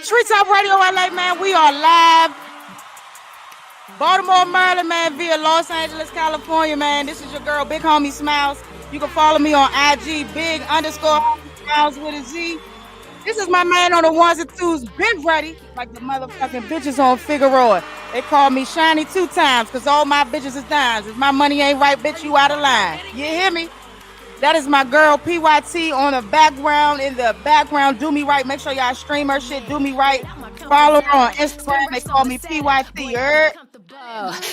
Street Talk Radio LA, man. We are live. Baltimore, Maryland, man, via Los Angeles, California, man. This is your girl, Big Homie Smiles. You can follow me on IG, Big_Homie Smiles with a Z. This is my man on the ones and twos, been ready, like the motherfucking bitches on Figueroa. They call me Shiny 2 times, because all my bitches is dimes. If my money ain't right, bitch, you out of line. You hear me? That is my girl PYT on the background. In the background, do me right. Make sure y'all stream her shit. Do me right. Follow her on Instagram. They call me PYT.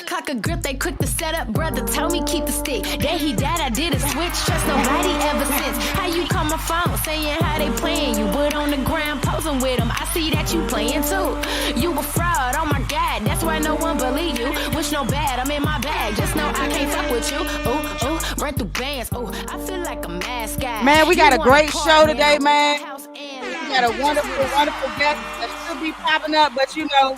Cock a grip, they quick to set up. Brother told me keep the stick. Day he died, I did a switch. Trust nobody ever since. How you call my phone saying how they playing you, but on the ground posing with them. I see that you playing too. You a fraud, oh my god. That's why no one believe you. Wish no bad, I'm in my bag. Just know I can't fuck with you. Ooh, ooh, run through bands. Ooh, I feel like a mascot. Man, we got a great show today, man. We got a wonderful, wonderful guest that should be popping up, but you know,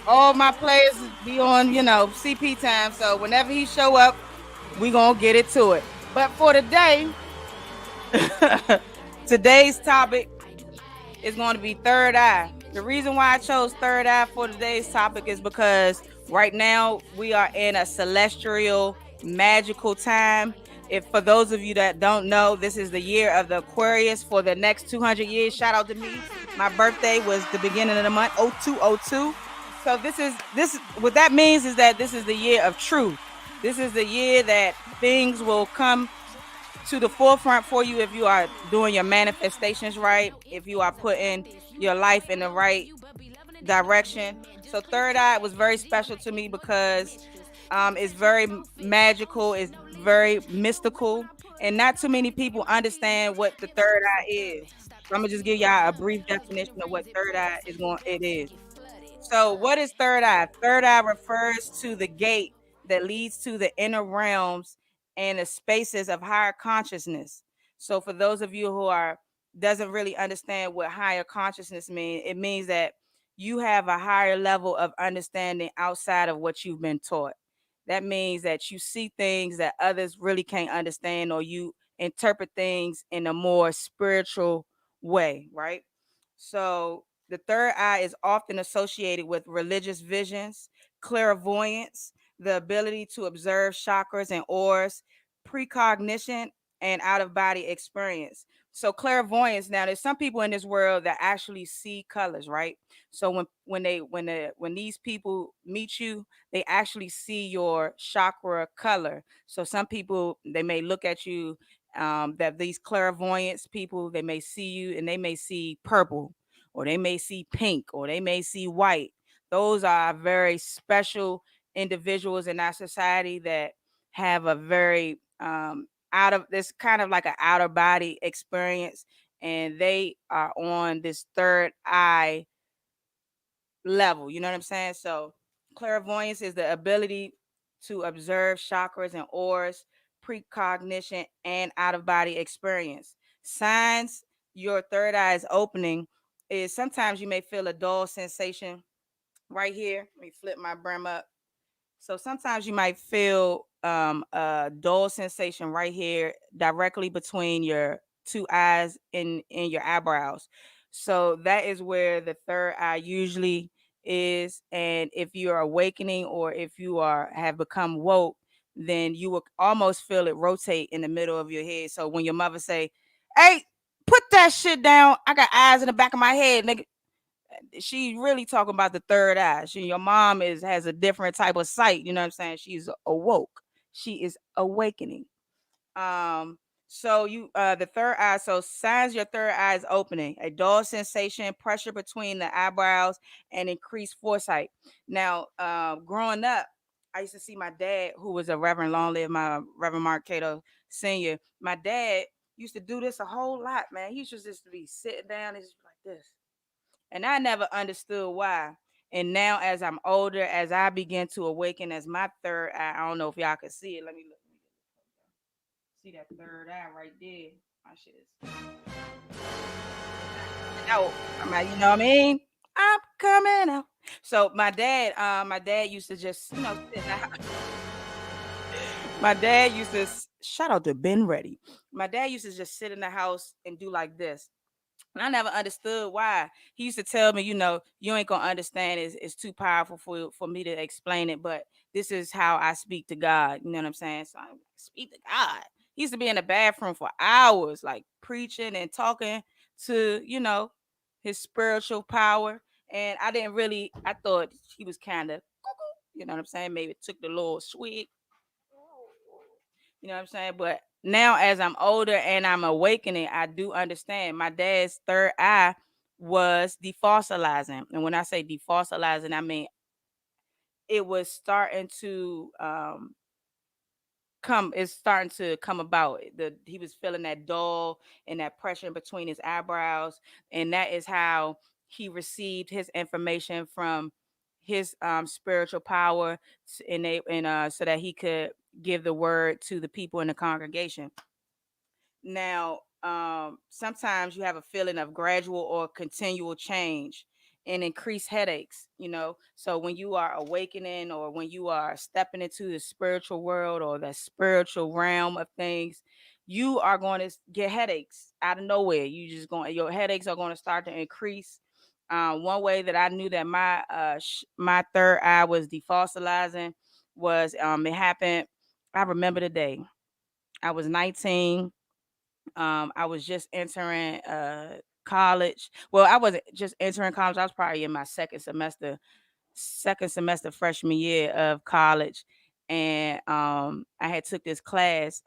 all my players be on, you know, CP time. So whenever he show up, we gonna get it to it. But for today, today's topic is going to be third eye. The reason why I chose third eye for today's topic is because right now we are in a celestial, magical time. If for those of you that don't know, this is the year of the Aquarius for the next 200 years. Shout out to me. My birthday was the beginning of the month, 0202. So what that means is that this is the year of truth. This is the year that things will come to the forefront for you if you are doing your manifestations right, if you are putting your life in the right direction. So third eye was very special to me because it's very magical, it's very mystical, and not too many people understand what the third eye is. So I'm gonna just give y'all a brief definition of what third eye is. So what is third eye? Third eye refers to the gate that leads to the inner realms and the spaces of higher consciousness. So for those of you who doesn't really understand what higher consciousness means, it means that you have a higher level of understanding outside of what you've been taught. That means that you see things that others really can't understand, or you interpret things in a more spiritual way, right? So the third eye is often associated with religious visions, clairvoyance, the ability to observe chakras and auras, precognition, and out of body experience. So clairvoyance. Now, there's some people in this world that actually see colors, right? So when these people meet you, they actually see your chakra color. So some people, they may look at you. That these clairvoyance people, they may see you and they may see purple, or they may see pink, or they may see white. Those are very special individuals in our society that have a very out of this kind of like an outer body experience, and they are on this third eye level. You know what I'm saying? So clairvoyance is the ability to observe chakras and auras, precognition, and out of body experience. Signs your third eye is opening is sometimes you may feel a dull sensation right here. Let me flip my brim up. So sometimes you might feel a dull sensation right here, directly between your two eyes in your eyebrows. So that is where the third eye usually is. And if you're awakening, or if you have become woke, then you will almost feel it rotate in the middle of your head. So when your mother say, "Hey, put that shit down," I got eyes in the back of my head, nigga. She really talking about the third eye. Your mom has a different type of sight. You know what I'm saying? She's awoke. She is awakening. So the third eye. So signs your third eye is opening: a dull sensation, pressure between the eyebrows, and increased foresight. Now, growing up, I used to see my dad, who was a Reverend, long live my Reverend Mark Cato Senior. My dad used to do this a whole lot, man. He used to just be sitting down and just like this. And I never understood why. And now, as I'm older, as I begin to awaken, as my third eye, I don't know if y'all can see it. Let me look. See that third eye right there? My shit is out. You know what I mean? I'm coming out. So my dad used to just, sit in the house. My dad used to shout out to Ben Ready. My dad used to just sit in the house and do like this. And I never understood why. He used to tell me, you ain't gonna understand. It's too powerful for me to explain it. But this is how I speak to God. You know what I'm saying? So I speak to God. He used to be in the bathroom for hours, like preaching and talking to, his spiritual power. And I thought he was kind of, you know what I'm saying? Maybe took the little swig. You know what I'm saying? But now, as I'm older and I'm awakening, I do understand. My dad's third eye was defossilizing. And when I say defossilizing, I mean it was starting to it's starting to come about. He was feeling that dull and that pressure in between his eyebrows. And that is how he received his information from his spiritual power, so that he could give the word to the people in the congregation. Now, sometimes you have a feeling of gradual or continual change and increased headaches, So when you are awakening, or when you are stepping into the spiritual world or the spiritual realm of things, you are going to get headaches out of nowhere. Your headaches are going to start to increase. One way that I knew that my third eye was defossilizing was, it happened. I remember the day. I was 19. I was just entering college. Well, I wasn't just entering college. I was probably in my second semester freshman year of college. And I had took this class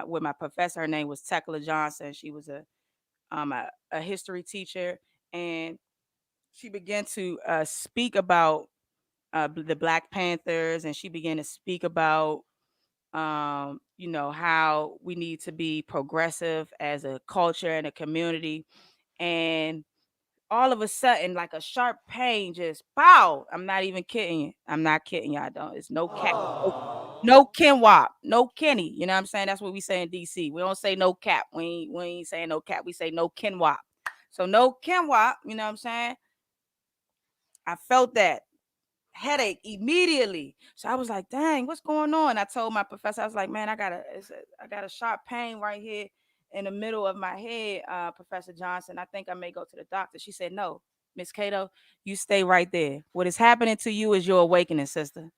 with my professor. Her name was Tekla Johnson. She was a history teacher, and she began to speak about the Black Panthers, and she began to speak about how we need to be progressive as a culture and a community. And all of a sudden, like a sharp pain, just pow. I'm not even kidding you. I'm not kidding you. I don't. It's no cap. No Kenwop. No Kenny. You know what I'm saying? That's what we say in DC. We don't say no cap. We ain't saying no cap. We say no Kenwop. So no Kenwop. You know what I'm saying? I felt that headache immediately. So I was like, dang, what's going on? I told my professor, I was like, man, I got a sharp pain right here in the middle of my head, Professor Johnson. I think I may go to the doctor. She said, no, Miss Cato, you stay right there. What is happening to you is your awakening, sister.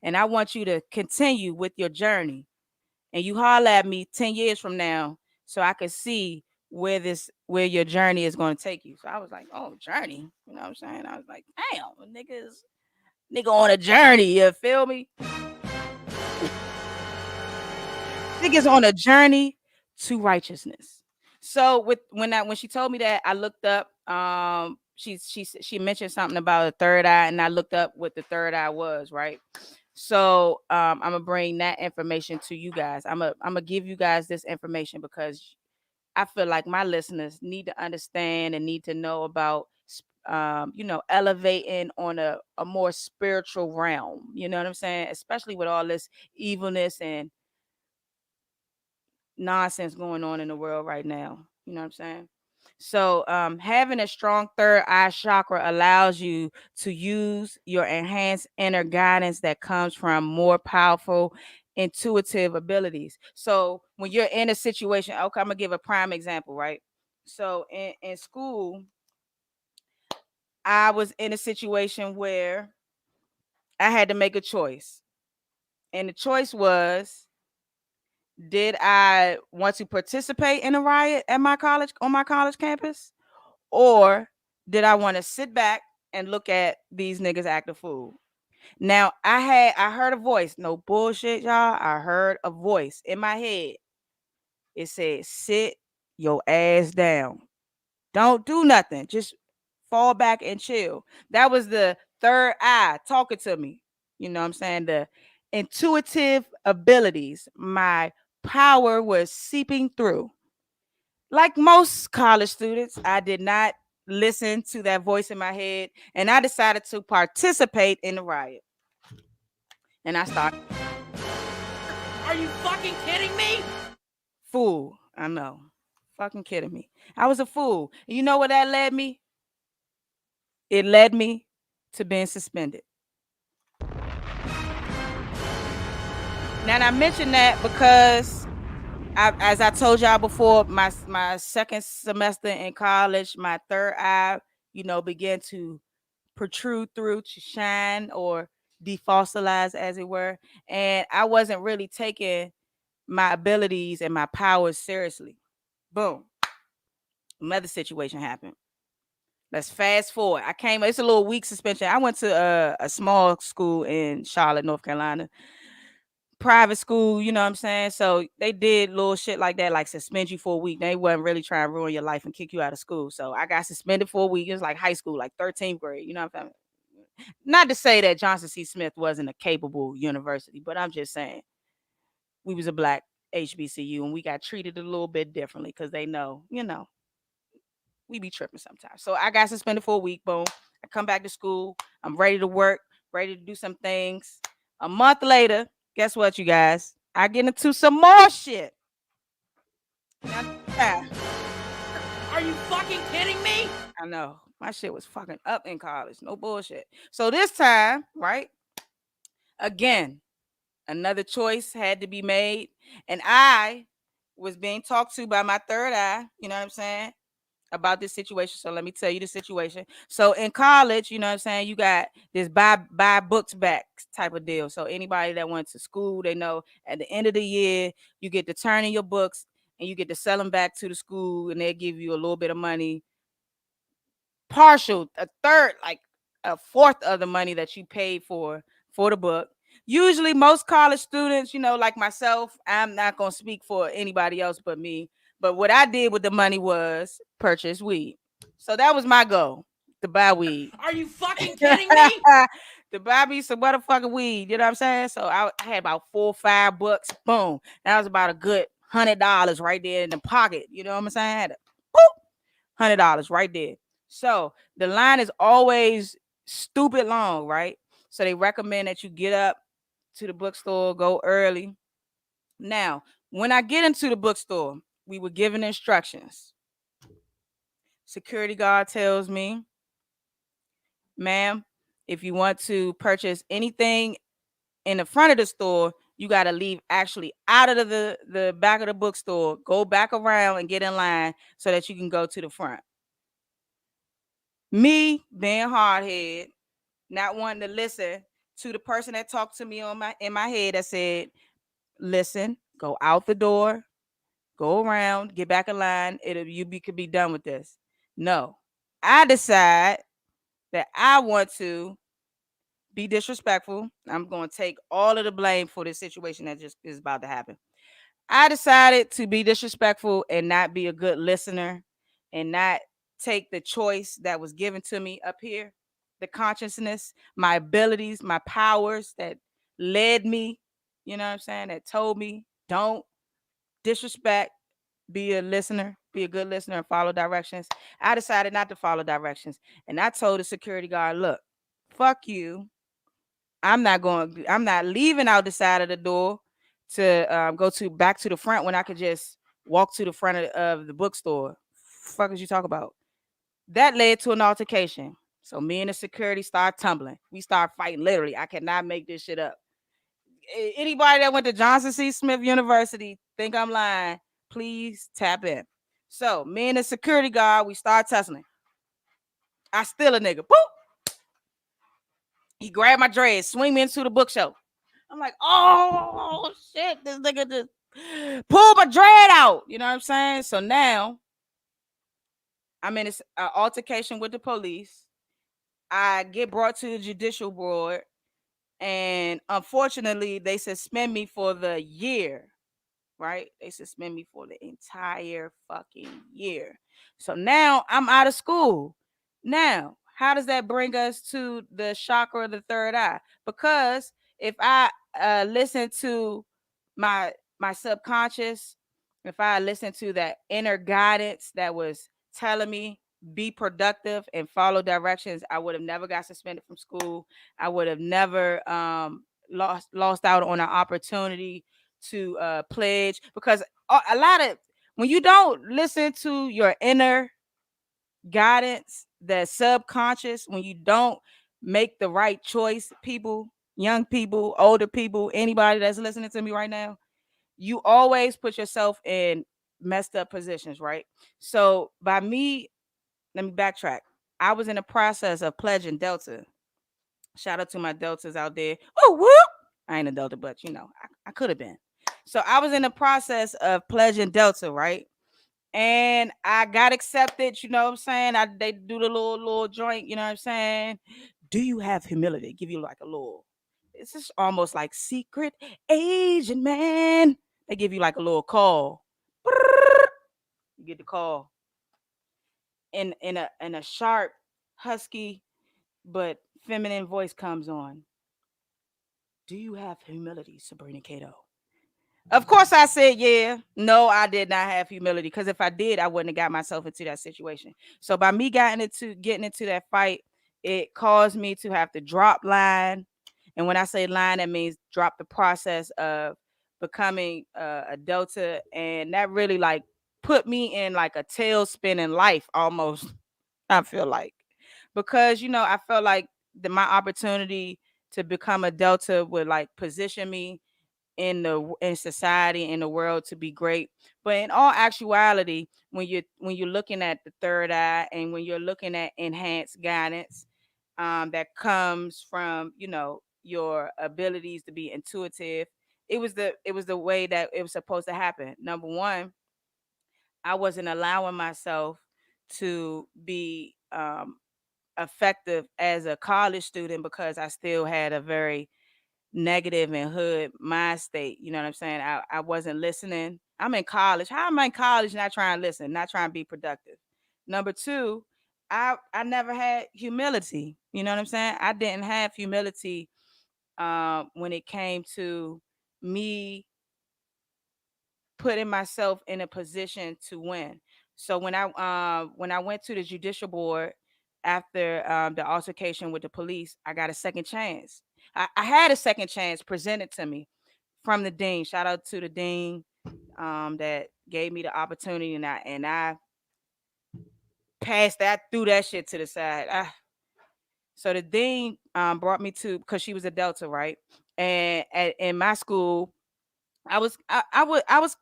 And I want you to continue with your journey. And you holler at me 10 years from now so I can see where your journey is going to take you. So I was like, oh, journey. You know what I'm saying? I was like, damn, nigga on a journey, you feel me? Niggas on a journey to righteousness. So when she told me that, I looked up. She mentioned something about a third eye, and I looked up what the third eye was. Right. So I'm gonna bring that information to you guys. I'm gonna give you guys this information because I feel like my listeners need to understand and need to know about elevating on a more spiritual realm. You know what I'm saying? Especially with all this evilness and nonsense going on in the world right now. You know what I'm saying? So having a strong third eye chakra allows you to use your enhanced inner guidance that comes from more powerful intuitive abilities. So when you're in a situation, okay, I'm gonna give a prime example, right? So in school, I was in a situation where I had to make a choice. And the choice was, did I want to participate in a riot on my college campus? Or did I want to sit back and look at these niggas act a fool? Now I heard a voice. No bullshit, y'all. I heard a voice in my head. It said, sit your ass down. Don't do nothing. Just fall back and chill. That was the third eye talking to me. You know what I'm saying? The intuitive abilities, my power was seeping through. Like most college students, I did not listen to that voice in my head, and I decided to participate in the riot. And I started. Are you fucking kidding me? Fool. I know. Fucking kidding me. I was a fool. You know where that led me? It led me to being suspended. Now, I mentioned that because as I told y'all before, my second semester in college, my third eye, began to protrude through, to shine or defossilize, as it were. And I wasn't really taking my abilities and my powers seriously. Boom. Another situation happened. Let's fast forward. It's a little week suspension. I went to a small school in Charlotte, North Carolina, private school, you know what I'm saying? So they did little shit like that, like suspend you for a week. They wasn't really trying to ruin your life and kick you out of school. So I got suspended for a week. It was like high school, like 13th grade, you know what I'm saying? Not to say that Johnson C. Smith wasn't a capable university, but I'm just saying we was a black HBCU and we got treated a little bit differently because they know, we be tripping sometimes. So I got suspended for a week. Boom. I come back to school. I'm ready to work, ready to do some things. A month later, guess what, you guys? I get into some more shit. Yeah, Are you fucking kidding me? I know. My shit was fucking up in college. No bullshit. So this time, right? Again, another choice had to be made. And I was being talked to by my third eye. You know what I'm saying? About this situation. So let me tell you the situation. So in college, you know what I'm saying, you got this buy books back type of deal. So anybody that went to school, they know at the end of the year, you get to turn in your books and you get to sell them back to the school and they'll give you a little bit of money, partial, a third, like a fourth of the money that you paid for the book. Usually most college students, like myself, I'm not going to speak for anybody else but me. But what I did with the money was purchase weed. So that was my goal, to buy weed. Are you fucking kidding me? To buy me some motherfucking weed. You know what I'm saying? So I had about 4 or 5 bucks. Boom. That was about a good $100 right there in the pocket. You know what I'm saying? I had $100 right there. So the line is always stupid long, right? So they recommend that you get up to the bookstore, go early. Now, when I get into the bookstore, we were given instructions. Security guard tells me, ma'am, if you want to purchase anything in the front of the store, you got to leave actually out of the back of the bookstore, go back around and get in line so that you can go to the front. Me being hardhead, not wanting to listen to the person that talked to me in my head that said, listen, go out the door, go around, get back in line. Could be done with this. No, I decide that I want to be disrespectful. I'm going to take all of the blame for this situation that just is about to happen. I decided to be disrespectful and not be a good listener and not take the choice that was given to me up here, the consciousness, my abilities, my powers that led me, you know what I'm saying, that told me don't disrespect, be a listener, be a good listener and follow directions. I decided not to follow directions. And I told the security guard, look, fuck you. I'm not leaving out the side of the door to go to back to the front when I could just walk to the front of the bookstore. Fuck is you talk about? That led to an altercation. So me and the security start tumbling. We start fighting. Literally, I cannot make this shit up. Anybody that went to Johnson C. Smith University think I'm lying, please tap in. So me and the security guard, we start tussling. I steal a nigga. Boop. He grabbed my dreads, swing me into the bookshelf. I'm like, oh shit, this nigga just pulled my dread out. You know what I'm saying? So now I'm in this altercation with the police. I get brought to the judicial board, and unfortunately, they suspend me for the year. Right? They suspend me for the entire fucking year. So now I'm out of school. Now, how does that bring us to the chakra of the third eye? Because if I listen to my subconscious, if I listen to that inner guidance that was telling me be productive and follow directions, I would have never got suspended from school. I would have never lost out on an opportunity to pledge, because a lot of when you don't listen to your inner guidance, the subconscious, when you don't make the right choice, people, young people, older people, anybody that's listening to me right now, you always put yourself in messed up positions, right? So by me, let me backtrack. I was in the process of pledging Delta. Shout out to my Deltas out there. Oh, whoop! I ain't a Delta, but I could have been. So I was in the process of pledging Delta, right? And I got accepted, you know what I'm saying? They do the little joint, you know what I'm saying? Do you have humility? Give you like a little, it's just almost like secret agent man. They give you like a little call. You get the call in a sharp, husky, but feminine voice comes on. Do you have humility, Sabrina Cato? Of course, I said yeah. No, I did not have humility because if I did, I wouldn't have got myself into that situation. So by me getting into that fight, it caused me to have to drop line. And when I say line, that means drop the process of becoming a Delta, and that really like put me in like a tailspin in life almost. I feel like because I felt like my opportunity to become a Delta would like position me in society in the world to be great. But in all actuality, when you're looking at the third eye and when you're looking at enhanced guidance, that comes from your abilities to be intuitive. It was the way that it was supposed to happen. Number one, I wasn't allowing myself to be effective as a college student because I still had a very negative and hood mind state. You know what I'm saying? I wasn't listening. I'm in college. How am I in college not trying to listen, not trying to be productive? Number two, I never had humility. You know what I'm saying? I didn't have humility when it came to me putting myself in a position to win. So when I went to the judicial board after the altercation with the police, I got a second chance. I had a second chance presented to me from the dean. Shout out to the dean that gave me the opportunity, and I passed that threw that shit to the side. So the dean brought me to because she was a Delta, right? And in my school, I was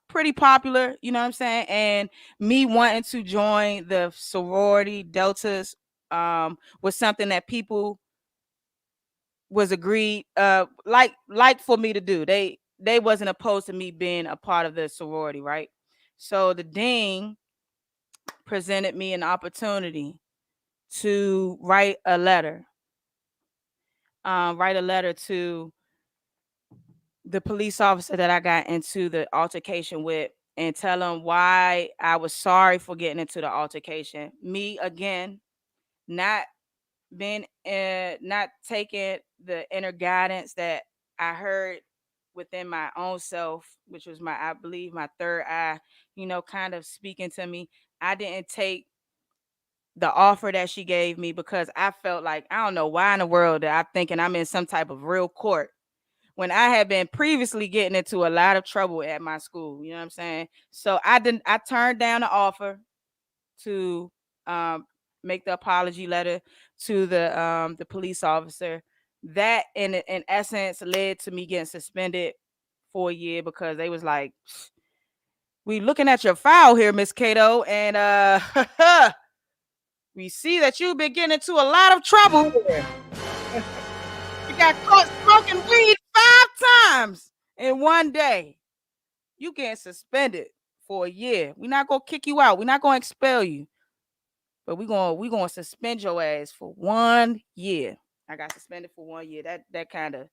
pretty popular, you know what I'm saying? And me wanting to join the sorority Deltas was something that people was agreed like for me to do. They wasn't opposed to me being a part of the sorority, right? So the dean presented me an opportunity to write a letter to the police officer that I got into the altercation with and tell him why I was sorry for getting into the altercation. Me again, not not taking the inner guidance that I heard within my own self, which was I believe my third eye, kind of speaking to me. I didn't take the offer that she gave me because I felt like I don't know why in the world that I'm thinking I'm in some type of real court when I had been previously getting into a lot of trouble at my school. You know what I'm saying? So I turned down the offer to um, make the apology letter to the police officer. That in essence led to me getting suspended for a year because they was like, we looking at your file here, Miss Cato, and we see that you've been getting into a lot of trouble here. You got caught smoking weed 5 times in one day. You getting suspended for a year. We're not gonna kick you out. We're not gonna expel you, but we're gonna suspend your ass for 1 year. I got suspended for 1 year. That kind of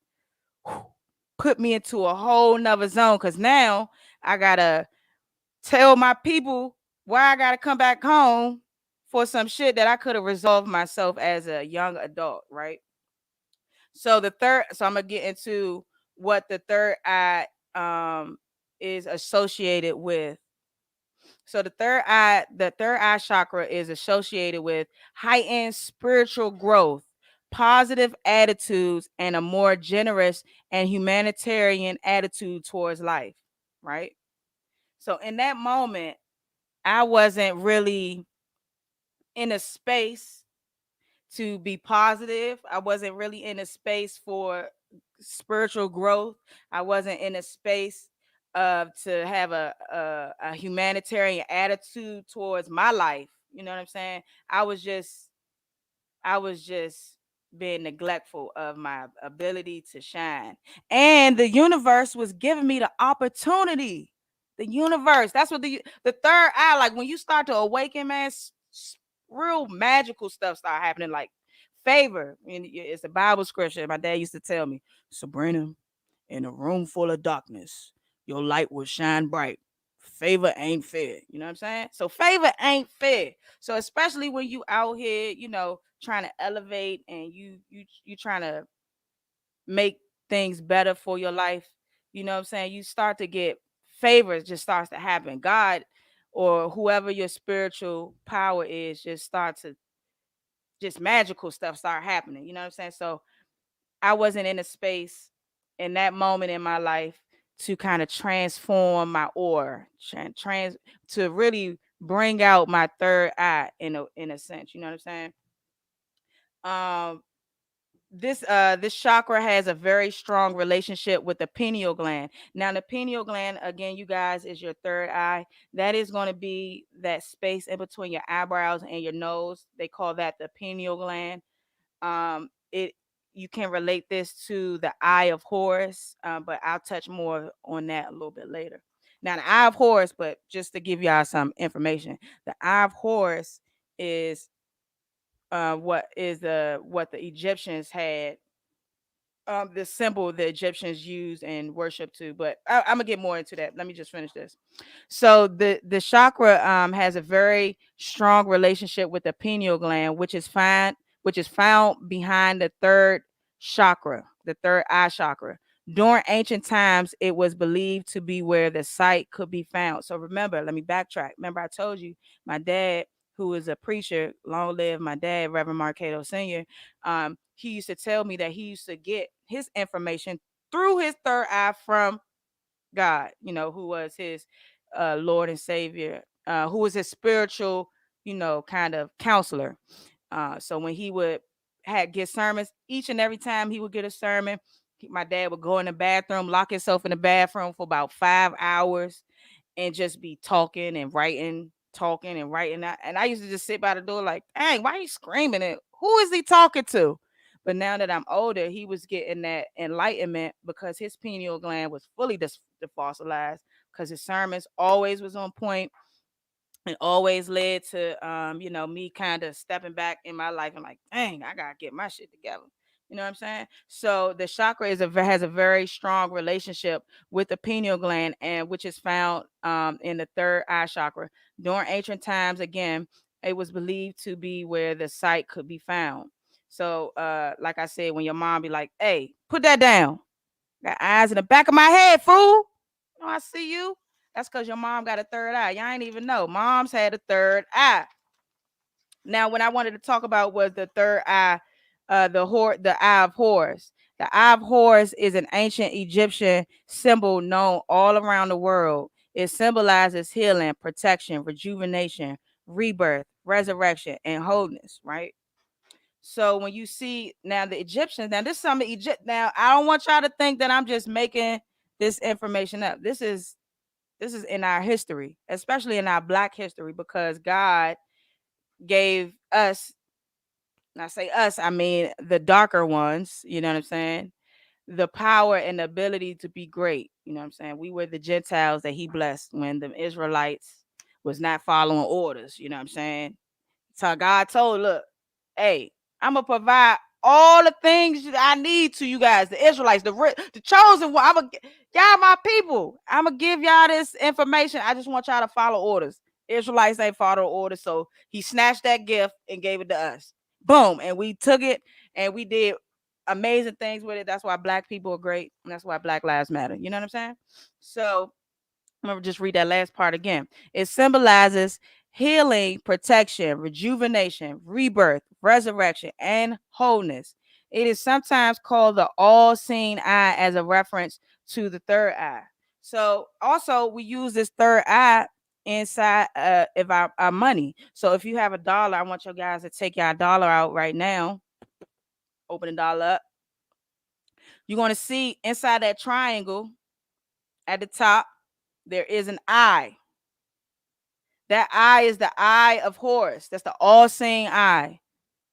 put me into a whole nother zone because now I gotta tell my people why I gotta come back home for some shit that I could have resolved myself as a young adult, right? So I'm gonna get into what the third eye is associated with. So the third eye chakra is associated with heightened spiritual growth, positive attitudes, and a more generous and humanitarian attitude towards life, right? So in that moment, I wasn't really in a space to be positive. I wasn't really in a space for spiritual growth. I wasn't in a space to have a humanitarian attitude towards my life. You know what I'm saying? I was just I was just being neglectful of my ability to shine. And the universe was giving me the opportunity. The universe. That's what the third eye, like when you start to awaken, man, real magical stuff start happening, like favor. And it's a Bible scripture. My dad used to tell me, Sabrina, in a room full of darkness, your light will shine bright. Favor ain't fair. You know what I'm saying? So favor ain't fair. So especially when you out here, trying to elevate and you trying to make things better for your life, you know what I'm saying? You start to get favors just starts to happen. God or whoever your spiritual power is just start to just magical stuff start happening. You know what I'm saying? So I wasn't in a space in that moment in my life to kind of transform my aura, to really bring out my third eye in a sense. You know what I'm saying? Um, this chakra has a very strong relationship with the pineal gland. Now, the pineal gland, again, you guys, is your third eye. That is going to be that space in between your eyebrows and your nose. They call that the pineal gland. It You can relate this to the Eye of Horus, but I'll touch more on that a little bit later. Now, the Eye of Horus, but just to give y'all some information, the Eye of Horus is what the Egyptians had, the symbol the Egyptians used and worship to. But I'm gonna get more into that. Let me just finish this. So the chakra has a very strong relationship with the pineal gland, which is found behind the third chakra, the third eye chakra. During ancient times, it was believed to be where the sight could be found. So remember, let me backtrack. Remember, I told you my dad, who is a preacher, long live my dad, Reverend Marcato Sr. He used to tell me that he used to get his information through his third eye from God, who was his Lord and Savior, who was his spiritual, kind of counselor. So when he would get sermons, each and every time he would get a sermon, my dad would go in the bathroom, lock himself in the bathroom for about 5 hours, and just be talking and writing, talking and writing. And I used to just sit by the door like, dang, why are you screaming it? Who is he talking to? But now that I'm older, he was getting that enlightenment because his pineal gland was fully defossilized, because his sermons always was on point and always led to me kind of stepping back in my life and like, dang, I gotta get my shit together. You know what I'm saying? So the chakra has a very strong relationship with the pineal gland, and which is found in the third eye chakra. During ancient times, again, it was believed to be where the sight could be found. So like I said, when your mom be like, hey, put that down, got eyes in the back of my head, fool. I see you. That's because your mom got a third eye. Y'all ain't even know. Mom's had a third eye. Now, what I wanted to talk about was the third eye, the Eye of Horus. The Eye of Horus is an ancient Egyptian symbol known all around the world. It symbolizes healing, protection, rejuvenation, rebirth, resurrection, and wholeness, right? So when you see now the Egyptians, now this is some Egypt. Now I don't want y'all to think that I'm just making this information up. This is in our history, especially in our Black history, because God gave us, and I say us, I mean the darker ones, you know what I'm saying, the power and the ability to be great. You know what I'm saying? We were the Gentiles that he blessed when the Israelites was not following orders. You know what I'm saying? So God told, look, hey, I'm gonna provide all the things I need to you guys, the Israelites, the chosen one. Y'all my people. I'm gonna give y'all this information. I just want y'all to follow orders. Israelites ain't follow orders, so he snatched that gift and gave it to us. Boom, and we took it and we did amazing things with it. That's why Black people are great, and that's why Black Lives Matter. You know what I'm saying? So I'm gonna just read that last part again. It symbolizes healing, protection, rejuvenation, rebirth, resurrection, and wholeness. It is sometimes called the all-seeing eye as a reference to the third eye. So also we use this third eye inside of our money. So if you have a dollar, I want you guys to take your dollar out right now. Open the dollar up. You're going to see inside that triangle at the top. there is an eye. That eye is the eye of Horus. That's the all-seeing eye.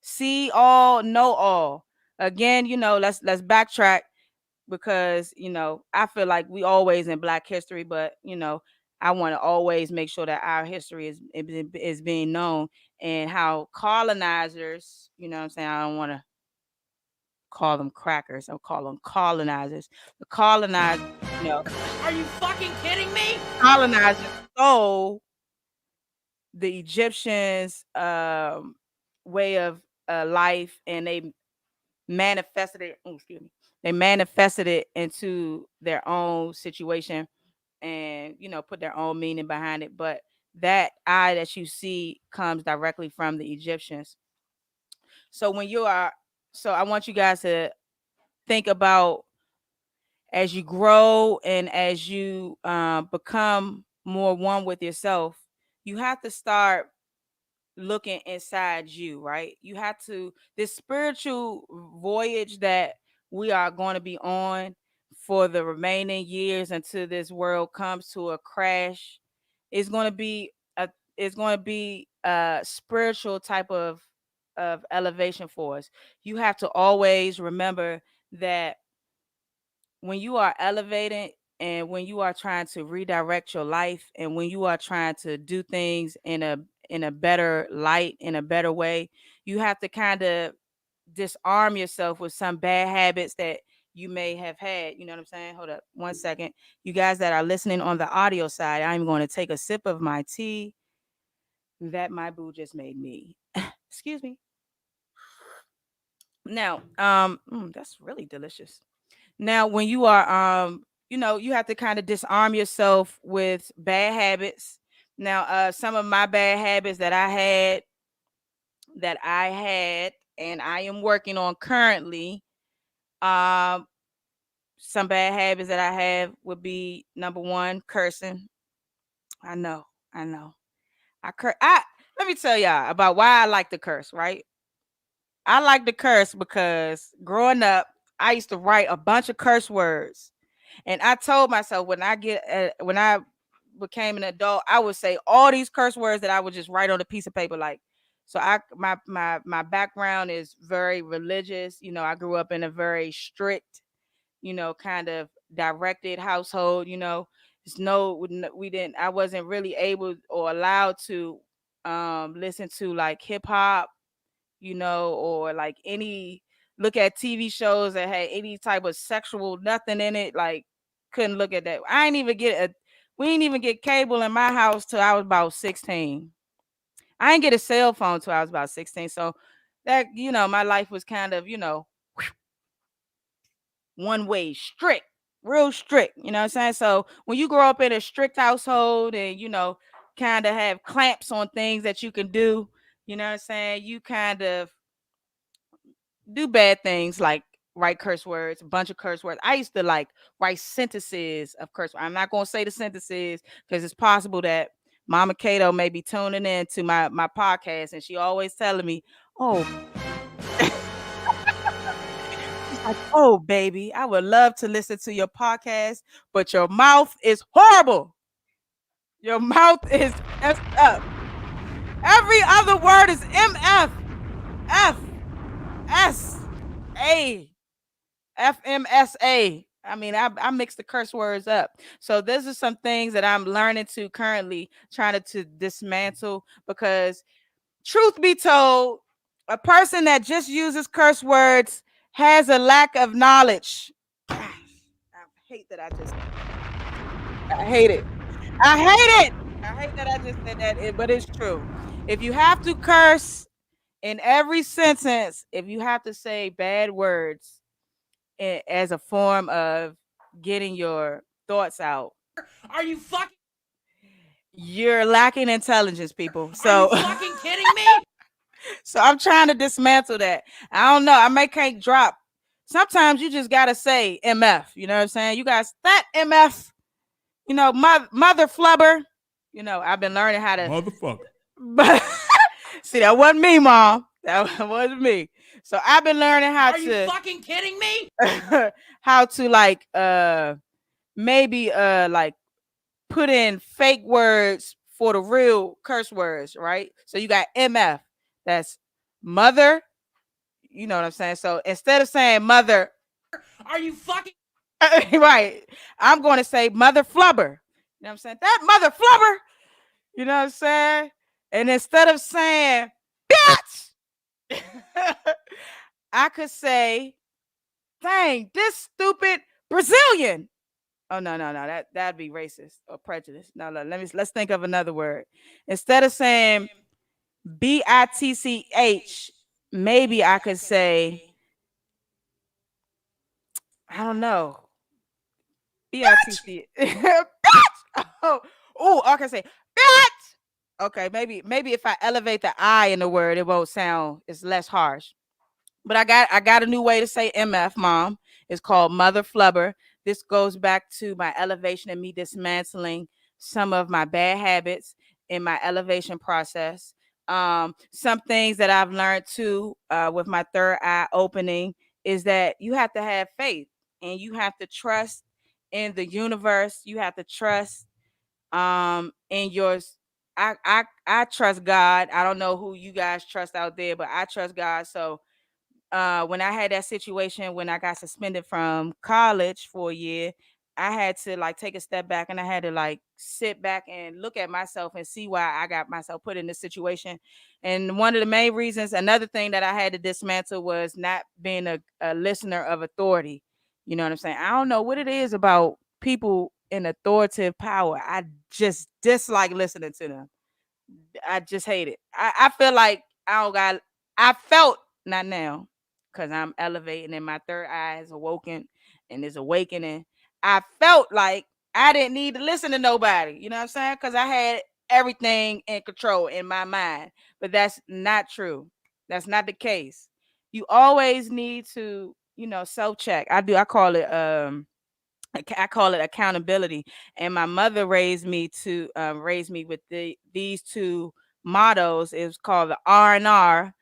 See all, know all. Again, let's backtrack because I feel like we always in Black history, but I want to always make sure that our history is being known and how colonizers, what I'm saying, I don't want to call them crackers. I'll call them colonizers. The colonizers, Are you fucking kidding me? colonizers stole the Egyptians' way of life, and they manifested it. Oh, excuse me. They manifested it into their own situation, and put their own meaning behind it. But that eye that you see comes directly from the Egyptians. So I want you guys to think about, as you grow and as you become more one with yourself, you have to start looking inside you, right? You have to, this spiritual voyage that we are going to be on for the remaining years until this world comes to a crash, is going to be a spiritual type of elevation for us. You have to always remember that when you are elevating and when you are trying to redirect your life and when you are trying to do things in a better light, in a better way, you have to kind of disarm yourself with some bad habits that you may have had. You know what I'm saying? Hold up 1 second. You guys that are listening on the audio side, I'm going to take a sip of my tea that my boo just made me. Excuse me. Now, that's really delicious. Now, when you are, you have to kind of disarm yourself with bad habits. Now, some of my bad habits that I had, and I am working on currently, some bad habits that I have would be, number one, cursing. I know, I know. Let me tell y'all about why I like to curse, right? I like to curse because growing up, I used to write a bunch of curse words. And I told myself when I became an adult, I would say all these curse words that I would just write on a piece of paper. Like, so my background is very religious. I grew up in a very strict, kind of directed household. It's we didn't. I wasn't really able or allowed to listen to like hip hop, or like any look at TV shows that had any type of sexual nothing in it. Like, couldn't look at that. We didn't even get cable in my house till I was about 16. I didn't get a cell phone till I was about 16. So that, my life was kind of, one way, strict, real strict. You know what I'm saying? So when you grow up in a strict household and, kind of have clamps on things that you can do, you know what I'm saying? You kind of do bad things like write curse words, a bunch of curse words. I used to like write sentences of curse words. I'm not going to say the sentences because it's possible that Mama Kato may be tuning in to my podcast, and she always telling me, "Oh, she's like, oh, baby, I would love to listen to your podcast, but your mouth is horrible. Your mouth is messed up. Every other word is MF, F, S, A, FMSA. I mean, I mix the curse words up. So this is some things that I'm learning to currently trying to dismantle, because truth be told, a person that just uses curse words has a lack of knowledge. I hate that I hate it. I hate it. I hate that I just said that, but it's true. If you have to curse in every sentence, if you have to say bad words as a form of getting your thoughts out, Are you fucking? You're lacking intelligence, people. So Are you fucking kidding me? So I'm trying to dismantle that. I don't know. I can't drop. Sometimes you just gotta say MF. You know what I'm saying? You guys, that MF. Mother flubber. I've been learning how to Motherfucker. But see, that wasn't me, Mom. That wasn't me. So I've been learning how Are you fucking kidding me? how to like maybe like put in fake words for the real curse words, right? So you got MF, that's mother, you know what I'm saying? So instead of saying mother, Are you fucking? right, I'm going to say mother flubber. You know what I'm saying? That mother flubber, you know what I'm saying? And instead of saying bitch, I could say, dang, this stupid Brazilian. Oh no, that'd be racist or prejudice. No, let's think of another word. Instead of saying bitch, maybe I could say, I don't know, bitch. Oh, I can say bitch. Okay, maybe if I elevate the I in the word, it won't sound. It's less harsh. But I got a new way to say MF, mom. It's called mother flubber. This goes back to my elevation and me dismantling some of my bad habits in my elevation process. Some things that I've learned too, with my third eye opening, is that you have to have faith and you have to trust in the universe. You have to trust in yours. I trust God. I don't know who you guys trust out there, but I trust God. So when I had that situation when I got suspended from college for a year, I had to like take a step back and I had to like sit back and look at myself and see why I got myself put in this situation. And one of the main reasons, another thing that I had to dismantle was not being a listener of authority. You know what I'm saying? I don't know what it is about people in authoritative power. I just dislike listening to them. I just hate it. I feel like I don't got. I felt not now because I'm elevating and my third eye is awoken and is awakening. I felt like I didn't need to listen to nobody. You know what I'm saying? Because I had everything in control in my mind, but that's not true. That's not the case. You always need to, self check. I do. I call it accountability. And my mother raised me with these two mottos. It's called the R&R,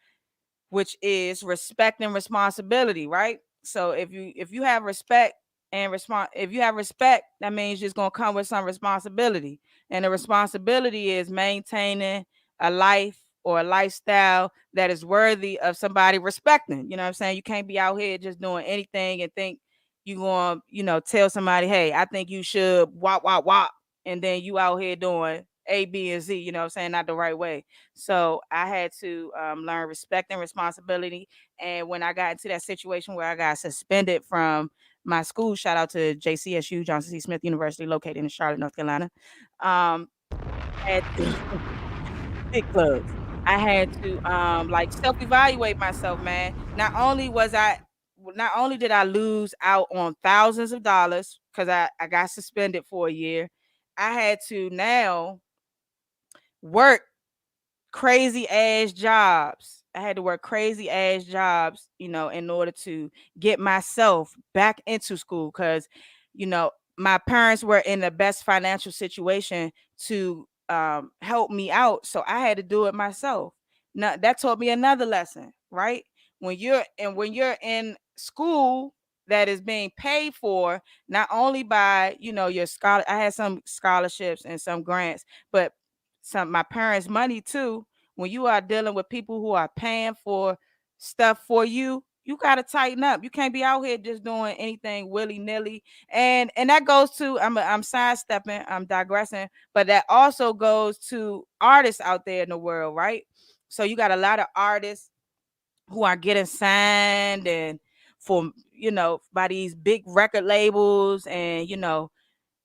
which is respect and responsibility, right? So if you have respect and if you have respect, that means it's gonna come with some responsibility. And the responsibility is maintaining a life or a lifestyle that is worthy of somebody respecting. You know what I'm saying? You can't be out here just doing anything and think you gonna, tell somebody, hey, I think you should wop, and then you out here doing A, B, and Z, you know what I'm saying? Not the right way. So I had to learn respect and responsibility. And when I got into that situation where I got suspended from my school, shout out to JCSU, Johnson C. Smith University, located in Charlotte, North Carolina. Had big clubs. I had to like self-evaluate myself, man. Not only did I lose out on thousands of dollars because I got suspended for a year, I had to now work crazy ass jobs. I had to work crazy ass jobs, in order to get myself back into school because, my parents were in the best financial situation to help me out. So I had to do it myself. Now that taught me another lesson, right? When you're in school that is being paid for not only by, your scholar. I had some scholarships and some grants, but some my parents' money too. When you are dealing with people who are paying for stuff for you, you got to tighten up. You can't be out here just doing anything willy-nilly. And that goes to, I'm sidestepping, I'm digressing, but that also goes to artists out there in the world, right? So you got a lot of artists who are getting signed and for, by these big record labels, and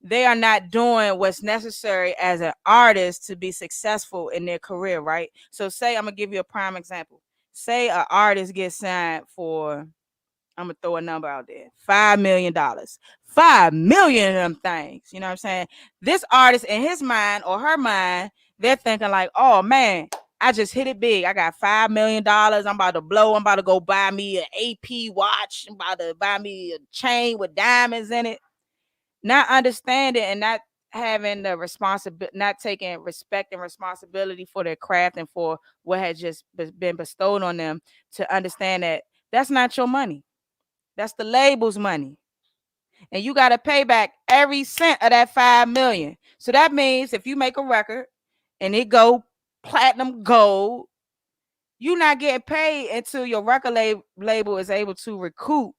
they are not doing what's necessary as an artist to be successful in their career, right? So say, I'm gonna give you a prime example. Say an artist gets signed for, I'm gonna throw a number out there, $5 million. 5 million of them things. You know what I'm saying? This artist in his mind or her mind, they're thinking like, oh man, I just hit it big. I got $5 million. I'm about to blow. I'm about to go buy me an AP watch. I'm about to buy me a chain with diamonds in it. Not understanding and not having the responsibility, not taking respect and responsibility for their craft and for what had just been bestowed on them, to understand that that's not your money. That's the label's money. And you got to pay back every cent of that 5 million. So that means if you make a record and it go platinum gold, you're not getting paid until your record label is able to recoup,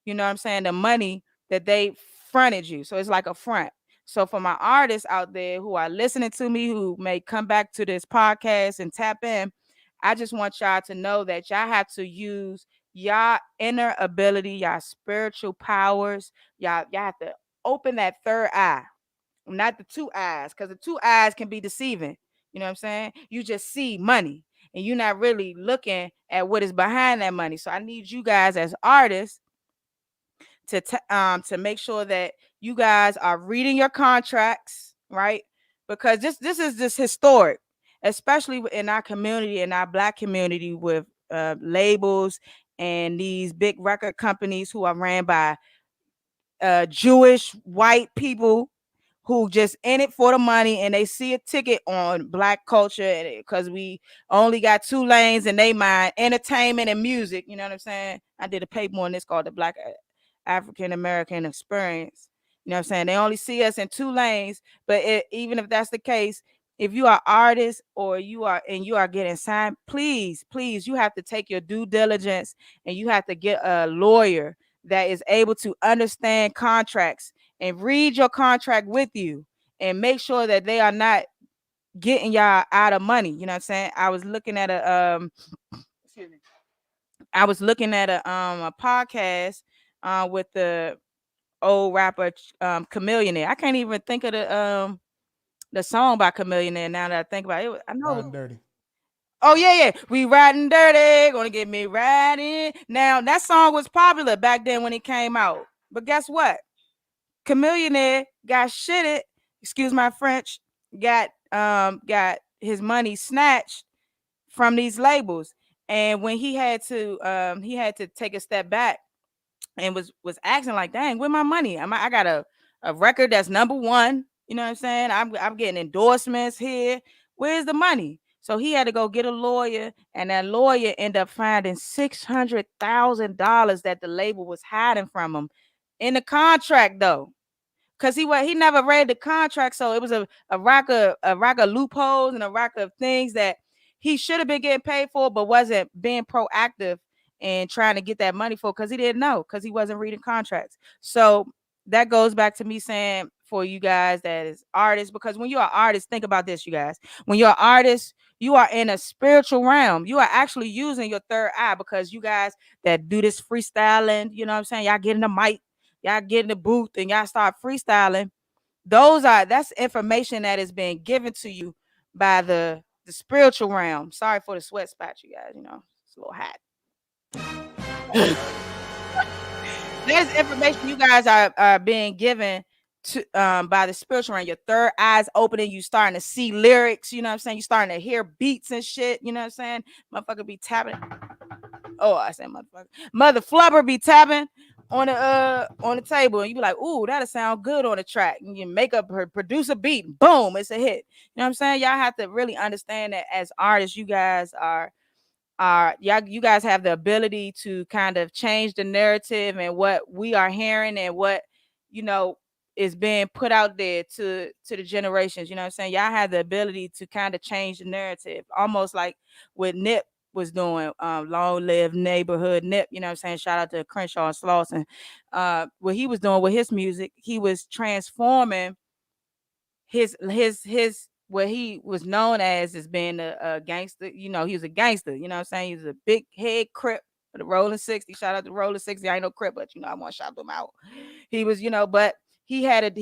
you know what I'm saying, the money that they fronted you. So it's like a front. So for my artists out there who are listening to me, who may come back to this podcast and tap in, I just want y'all to know that y'all have to use y'all inner ability, y'all spiritual powers. Y'all have to open that third eye, not the two eyes, because the two eyes can be deceiving. You know what I'm saying? You just see money and you're not really looking at what is behind that money. So I need you guys as artists to make sure that you guys are reading your contracts, right? Because this is just historic, especially in our community, in our Black community, with labels and these big record companies who are ran by Jewish white people who just in it for the money, and they see a ticket on Black culture because we only got two lanes in they mind: entertainment and music. You know what I'm saying? I did a paper on this called the Black African American Experience. You know what I'm saying? They only see us in two lanes, but even if that's the case, if you are artists or you are getting signed, please, you have to take your due diligence and you have to get a lawyer that is able to understand contracts and read your contract with you and make sure that they are not getting y'all out of money. You know what I'm saying? I was looking at excuse me. I was looking at a podcast with the old rapper Chameleonaire. I can't even think of the song by Chameleonaire now that I think about it. I know. Riding dirty. Oh yeah. We riding dirty, gonna get me riding. Now that song was popular back then when it came out. But guess what? Chameleonaire got shitted, excuse my French, got his money snatched from these labels. And when he had to take a step back and was acting like, dang, where my money? I got a record that's number one. You know what I'm saying? I'm getting endorsements here. Where's the money? So he had to go get a lawyer, and that lawyer ended up finding $600,000 that the label was hiding from him in the contract, though, because he never read the contract. So it was a rack of loopholes and a rack of things that he should have been getting paid for, but wasn't being proactive and trying to get that money for, because he didn't know, because he wasn't reading contracts. So that goes back to me saying, for you guys that is artists, because when you're an artist, think about this, you guys. When you're an artist, you are in a spiritual realm. You are actually using your third eye, because you guys that do this freestyling, you know what I'm saying? Y'all get in the mic, y'all get in the booth, and y'all start freestyling. That's information that is being given to you by the spiritual realm. Sorry for the sweat spot, you guys. You know, it's a little hot. There's information you guys are being given to by the spiritual realm. Your third eye's opening, you starting to see lyrics, you know what I'm saying? You starting to hear beats and shit, you know what I'm saying? Motherfucker be tapping. Oh, I said motherfucker. Mother flubber be tapping on the table, and you be like, ooh, that'll sound good on the track. And you make up her produce a beat, boom, it's a hit. You know what I'm saying? Y'all have to really understand that as artists, you guys you guys have the ability to kind of change the narrative and what we are hearing and what, you know, is being put out there to the generations. You know what I'm saying? Y'all have the ability to kind of change the narrative, almost like what Nip was doing. Long live neighborhood Nip. You know what I'm saying? Shout out to Crenshaw and Slauson. What he was doing with his music, he was transforming his what he was known as being a gangster. You know, he was a gangster. You know what I'm saying? He was a big head crip for the Rolling 60. Shout out to Rolling 60. I ain't no crip, but you know, I want to shout them out. He was, you know, but he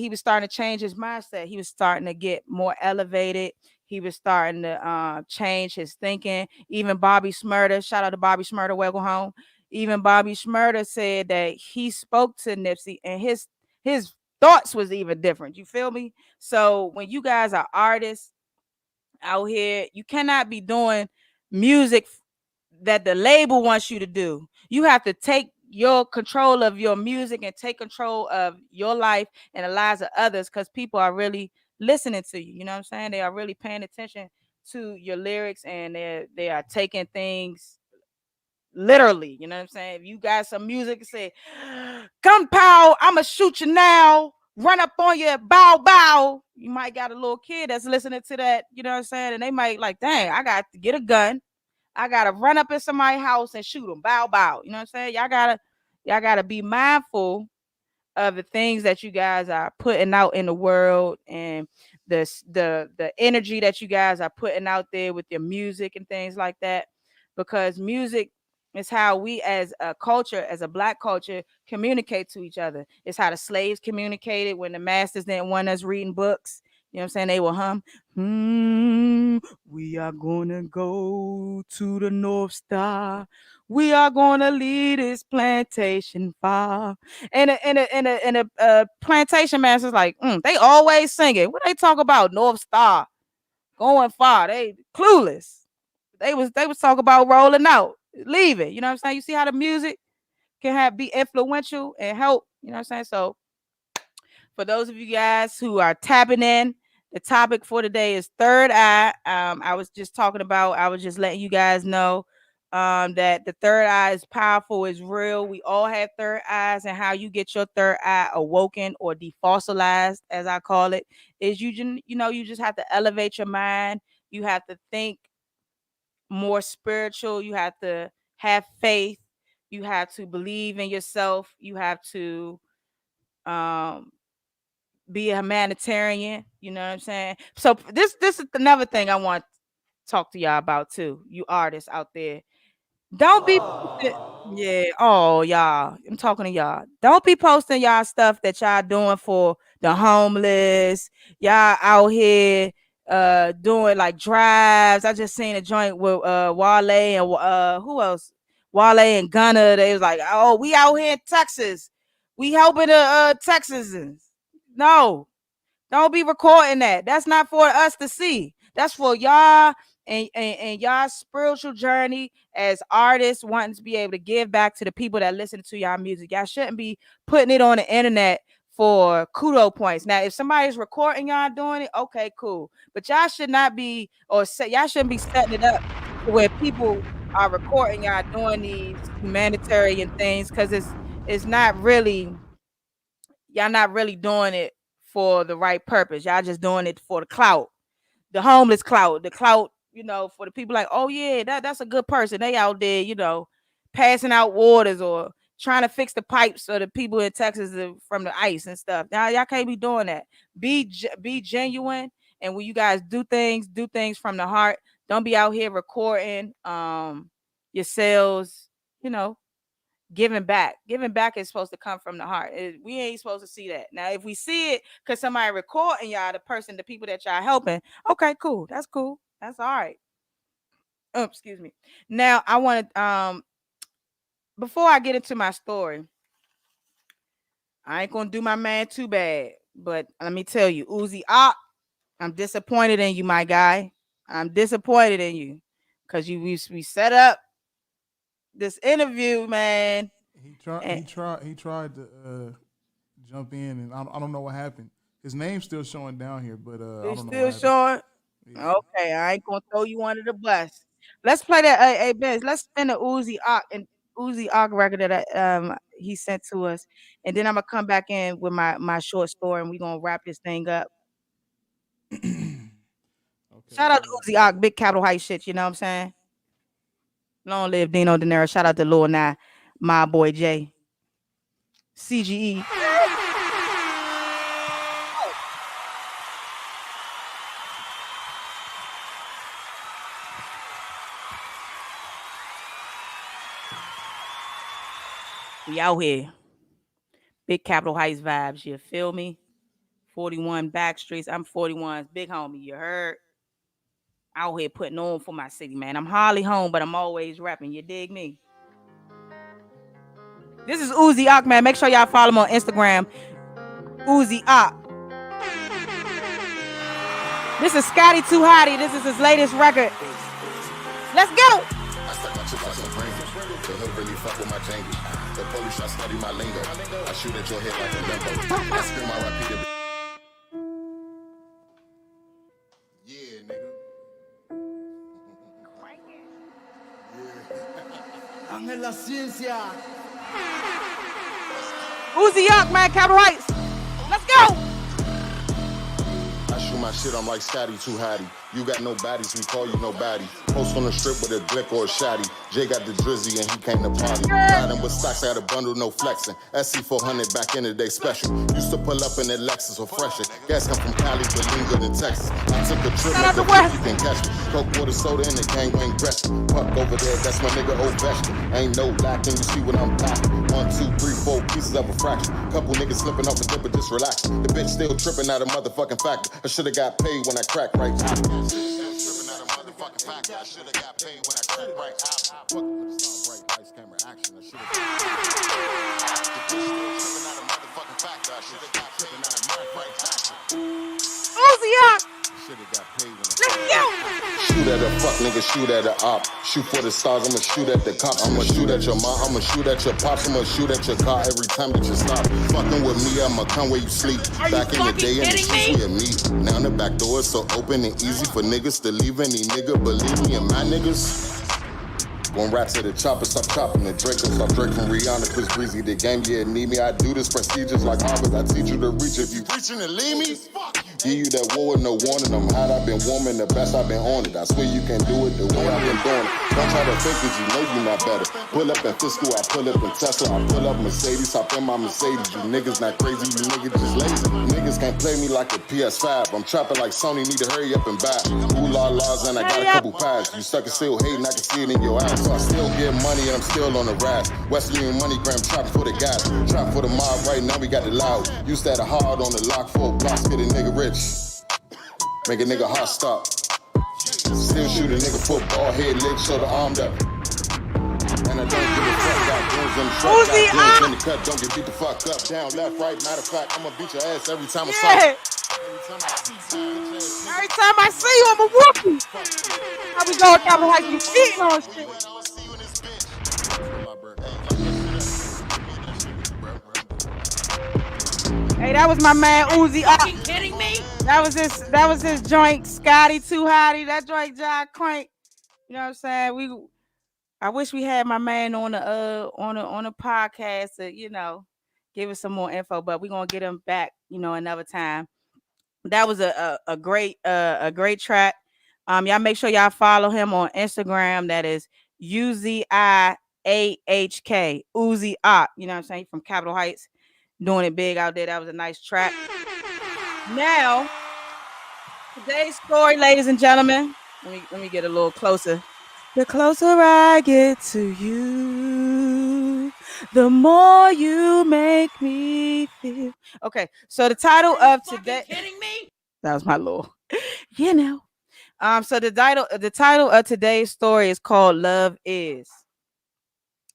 was starting to change his mindset. He was starting to get more elevated. He was starting to change his thinking. Even Bobby Shmurda, shout out to Bobby Shmurda, welcome home. Even Bobby Shmurda said that he spoke to Nipsey and his thoughts was even different. You feel me? So when you guys are artists out here, you cannot be doing music that the label wants you to do. You have to take your control of your music and take control of your life and the lives of others, because people are really listening to you. You know what I'm saying? They are really paying attention to your lyrics, and they are taking things literally. You know what I'm saying? If you got some music, say, "Gunpow, I'ma shoot you now. Run up on you, bow bow." You might got a little kid that's listening to that, you know what I'm saying? And they might like, dang, I got to get a gun. I gotta run up in somebody's house and shoot them. Bow, bow. You know what I'm saying? Y'all gotta be mindful of the things that you guys are putting out in the world, and the energy that you guys are putting out there with your music and things like that, because music is how we as a culture, as a black culture, communicate to each other. It's how the slaves communicated when the masters didn't want us reading books. You know what I'm saying? They will hum, we are gonna go to the North Star. We are gonna lead this plantation far. And a plantation master's like, they always singing. What they talk about? North Star, going far. They clueless. They was talking about rolling out, leaving. You know what I'm saying? You see how the music can be influential and help. You know what I'm saying? So for those of you guys who are tapping in, the topic for today is third eye. I was just letting you guys know that the third eye is powerful, is real. We all have third eyes, and how you get your third eye awoken or defossilized, as I call it, is you just have to elevate your mind. You have to think more spiritual. You have to have faith. You have to believe in yourself. You have to be a humanitarian. You know what I'm saying? So this is another thing I want to talk to y'all about too. You artists out there, don't be yeah. Oh, y'all, I'm talking to y'all. Don't be posting y'all stuff that y'all doing for the homeless. Y'all out here doing like drives. I just seen a joint with Wale and who else? Wale and Gunna. They was like, oh, we out here in Texas. We helping the Texans. No, don't be recording that. That's not for us to see. That's for y'all and y'all spiritual journey as artists, wanting to be able to give back to the people that listen to y'all music. Y'all shouldn't be putting it on the internet for kudo points. Now, if somebody's recording y'all doing it, okay, cool. But y'all should not be, y'all shouldn't be setting it up where people are recording y'all doing these humanitarian things, because it's not really, y'all not really doing it for the right purpose. Y'all just doing it for the clout, the homeless clout, the clout, for the people like, oh yeah, that's a good person. They out there, passing out waters or trying to fix the pipes for the people in Texas from the ice and stuff. Now y'all can't be doing that. Be genuine, and when you guys do things from the heart. Don't be out here recording yourselves, giving back is supposed to come from the heart. We ain't supposed to see that. Now, if we see it because somebody recording y'all, the people that y'all helping, okay, cool. That's cool. That's all right. Oh, excuse me. Now, I want to, before I get into my story, I ain't going to do my man too bad, but let me tell you, Uzi Ock, I'm disappointed in you, my guy. I'm disappointed in you, because we set up this interview, man. He tried to jump in, and I don't know what happened. His name's still showing down here, but I don't know. Still showing. Yeah. Okay, I ain't gonna throw you under the bus. Let's play that. Hey, Benz, let's spin the Uzi Ock record that he sent to us, and then I'm gonna come back in with my short story, and we're gonna wrap this thing up. Okay. Shout out to Uzi Ock, big Capitol Heights shit. You know what I'm saying? Long live Dino De Niro. Shout out to Lil Nye, my boy Jay. CGE. We out here. Big Capitol Heights vibes. You feel me? 41 back streets. I'm 41's big homie. You heard? Out here putting on for my city, man. I'm hardly home, but I'm always rapping. You dig me? This is Uzi Ock, man. Make sure y'all follow him on Instagram. Uzi Ock. This is Scotty Too Hotty. This is his latest record. Let's go. I stuck my chip like some Pringles. The hood really fuck with my jangle. The police shot study my lingo. I shoot at your head like a limbo. I spin my repeater. Yeah, nigga. Ángel La Ciencia. Uzi Ock, man, Capitol Heights. Let's go. I shoot my shit, I'm like Scotty too hottie. You got no baddies, we call you nobody. Post on the strip with a glick or a shotty. Jay got the drizzy and he came to party. Riding with stocks, I had a bundle, no flexing. SC400 back in the day special. Used to pull up in that Lexus or fresher. Gas come from Cali, but lean good in Texas. I took a trip with the you can catch me. Coke, water, soda, and the gangbang breath. Puck over there, that's my nigga old vegetable. Ain't no lacking, you see what I'm packing. 1, 2, 3, 4 pieces of a fraction. Couple niggas slipping off the dip, but just relax. The bitch still tripping out a motherfucking factor. I should've got paid when I cracked right out. Tripping out a motherfucking factor. I should've got paid when I cracked right out. Fuck, bright lights, camera, action. I should've got paid. Tripping out a motherfucking factor. I should've got paid when I cracked right out. Should've got paid when shoot at a fuck nigga, shoot at a op. Shoot for the stars, I'ma shoot at the cops. I'ma shoot at your mom, I'ma shoot at your pops. I'ma shoot at your car every time that you stop. Fucking with me, I'ma come where you sleep. Back in the day, in the streets we meet. Now the back door is so open and easy for niggas to leave any nigga. Believe me and my niggas. One rap to the chopper, stop chopping the Draco, stop Drake from Rihanna, Chris Breezy, the game, yeah, need me. I do this procedures like Harvard, I teach you to reach. If you reaching to leave me, give you that war with no warning. I'm hot, I've been warming, the best I've been on it. I swear you can do it the way I've been doing it. Don't try to fake it, you know you not better. Pull up in Fiscal, I pull up in Tesla, I pull up Mercedes, hop in my Mercedes. You niggas not crazy, you niggas just lazy. Niggas can't play me like a PS5. I'm trapping like Sony, need to hurry up and buy. Ooh la laws, and I got a couple pies. You suckers still hating, I can see it in your eyes. So I still get money and I'm still on the rise. West Union Money Gram, trap for the guys. Trap for the mob, right now we got the loud. Used to have a hard on the lock for blocks, get a nigga rich. Make a nigga hot stop. Still shoot a nigga football, head, leg, shoulder, armed up. And I don't give a fuck, got guns in the truck, got guns in the cut, don't get beat the fuck up. Down, left, right, matter of fact, I'ma beat your ass every time I saw you. Every time I see you, I'ma whoop you. How we go, Capitol Heights, you cheating on shit. Hey, that was my man Uzi. Are you kidding me? That was his joint, Scotty Too Hottie. That joint, John Crank. You know what I'm saying? I wish we had my man on the podcast to, give us some more info, but we're gonna get him back, another time. That was a great track. Y'all make sure y'all follow him on Instagram. That is UZIAHK, Uzi Ock. You know what I'm saying? From Capitol Heights, doing it big out there. That was a nice track. Now, today's story, ladies and gentlemen. Let me get a little closer. The closer I get to you, the more you make me feel. Okay, so the title of today. Kidding me? That was my little, So the title of today's story is called "Love Is."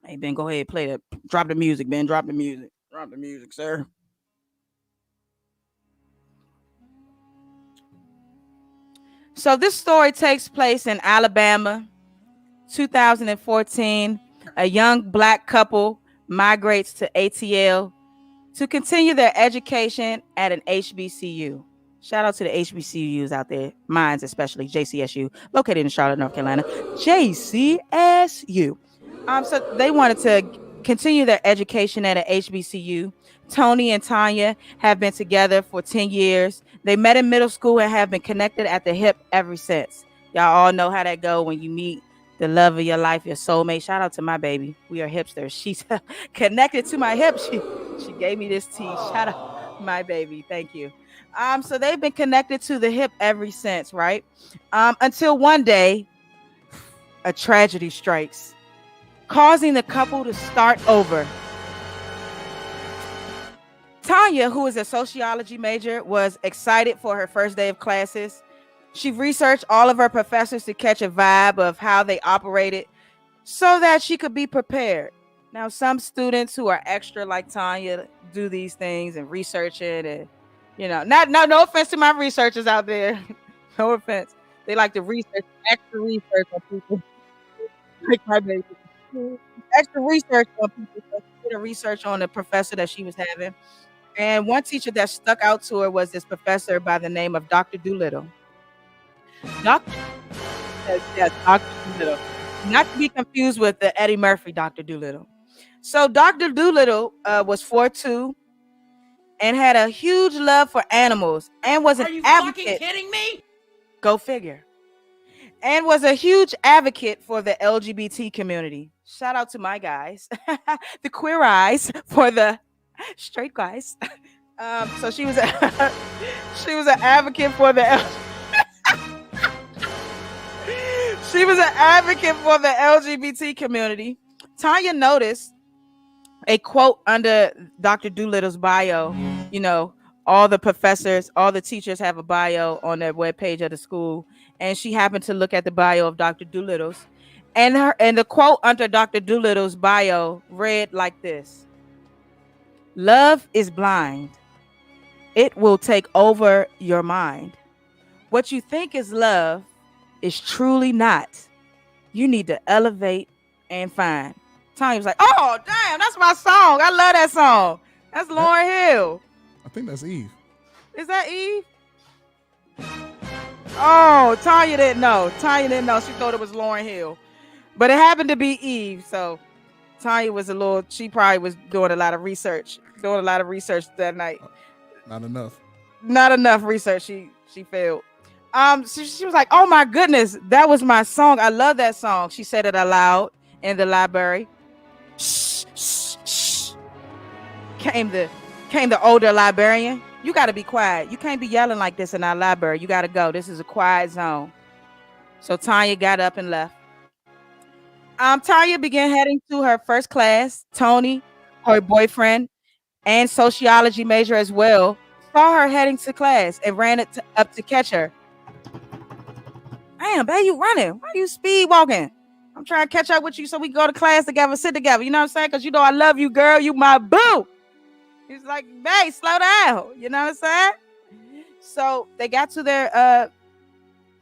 Hey Ben, go ahead, play that. Drop the music, Ben. Drop the music. Drop the music, sir. So this story takes place in Alabama, 2014. A young black couple migrates to ATL to continue their education at an HBCU. Shout out to the HBCUs out there, mines especially, JCSU, located in Charlotte, North Carolina. JCSU. So they wanted to continue their education at an HBCU. Tony and Tanya have been together for 10 years. They met in middle school and have been connected at the hip ever since. Y'all all know how that go when you meet the love of your life, your soulmate. Shout out to my baby. We are hipsters. She's connected to my hip. She gave me this tea. Shout out my baby. Thank you. So they've been connected to the hip ever since, right? Until one day, a tragedy strikes, causing the couple to start over. Tanya, who is a sociology major, was excited for her first day of classes. She researched all of her professors to catch a vibe of how they operated so that she could be prepared. Now, some students who are extra like Tanya do these things and research it, and no offense to my researchers out there. No offense. They like to extra research on people. Like my baby. Extra research on people. So she did a research on the professor that she was having. And one teacher that stuck out to her was this professor by the name of Dr. Doolittle. Dr. Doolittle. Not to be confused with the Eddie Murphy Dr. Doolittle. So Dr. Doolittle was 4'2", and had a huge love for animals and was an Are you fucking advocate. kidding me? Go figure. And was a huge advocate for the LGBT community. Shout out to my guys, the queer eyes for the straight guys. So she was she was an advocate for the she was an advocate for the LGBT community. Tanya noticed a quote under Dr. Doolittle's bio. You know, all the professors, all the teachers have a bio on their webpage of the school. And she happened to look at the bio of Dr. Doolittle's. And the quote under Dr. Doolittle's bio read like this: "Love is blind. It will take over your mind. What you think is love is truly not. You need to elevate and find." Tanya was like, "Oh, damn, that's my song. I love that song. That's Lauryn Hill." I think that's Eve. Is that Eve? Oh, Tanya didn't know. Tanya didn't know. She thought it was Lauryn Hill. But it happened to be Eve. So Tanya was she probably was doing a lot of research. That night. Not enough. Not enough research. She failed. She was like, "Oh my goodness, that was my song. I love that song." She said it aloud in the library. Shh, shh, shh. Came the older librarian. "You got to be quiet. You can't be yelling like this in our library. You got to go. This is a quiet zone." So Tanya got up and left. Tanya began heading to her first class. Tony, her boyfriend, and sociology major as well, saw her heading to class and ran up to catch her. "Damn, babe, you running? Why are you speed walking? I'm trying to catch up with you so we can go to class together, sit together. You know what I'm saying? Because you know I love you, girl. You my boo." He's like, "Babe, slow down." You know what I'm saying? So they got to their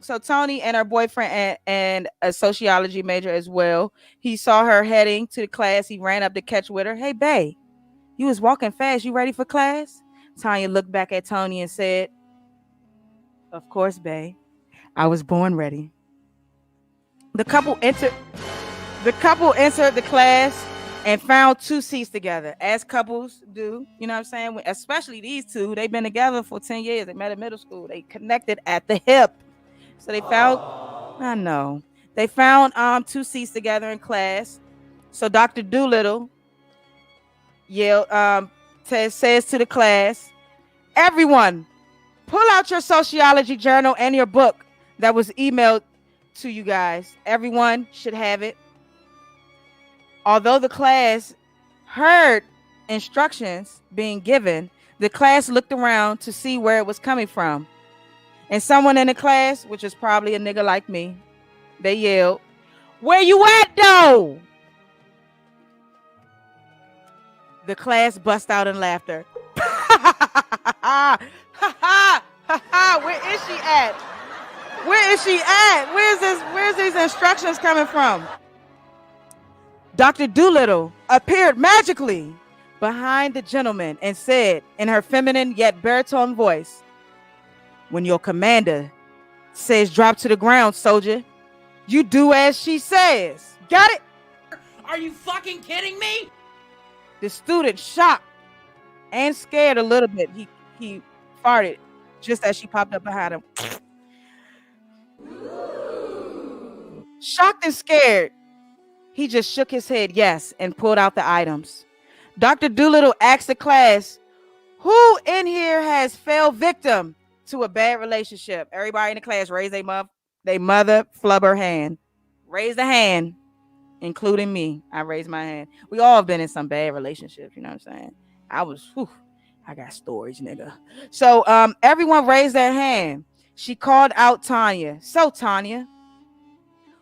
so Tony and her boyfriend and a sociology major as well. He saw her heading to the class. He ran up to catch with her. "Hey, babe, you was walking fast. You ready for class?" Tanya looked back at Tony and said, "Of course, babe. I was born ready." The couple entered the class and found two seats together, as couples do. You know what I'm saying? Especially these two. They've been together for 10 years. They met in middle school. They connected at the hip. So they found, I know, they found two seats together in class. So Dr. Doolittle yelled, says to the class, "Everyone, pull out your sociology journal and your book that was emailed to you guys. Everyone should have it." Although the class heard instructions being given, the class looked around to see where it was coming from. And someone in the class, which is probably a nigga like me, they yelled, "Where you at, though?" The class bust out in laughter. Where is she at? Where is she at? Where's these instructions coming from? Dr. Doolittle appeared magically behind the gentleman and said in her feminine yet baritone voice, "When your commander says drop to the ground, soldier, you do as she says. Got it?" Are you fucking kidding me? The student, shocked and scared a little bit, he farted just as she popped up behind him. Shocked and scared, he just shook his head yes and pulled out the items. Dr. Doolittle asked the class, "Who in here has fell victim to a bad relationship?" Everybody in the class raised their mother flubber hand. Raise the hand, including me. I raised my hand. We all have been in some bad relationships, you know what I'm saying? I got stories, nigga. So everyone raised their hand. She called out Tanya. "So, Tanya,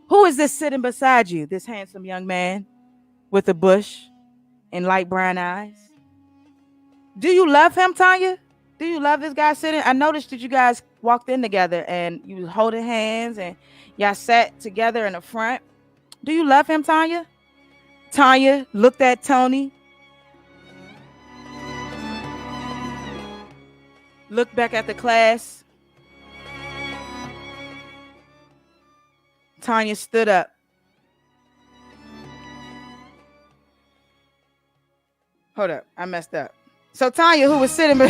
who is this sitting beside you, this handsome young man with a bush and light brown eyes? Do you love him, Tanya? Do you love this guy sitting?" I noticed that you guys walked in together and you was holding hands and y'all sat together in the front. Do you love him, Tanya? Tanya looked at Tony, looked back at the class. Tanya stood up. Hold up, I messed up. So Tanya, who was sitting my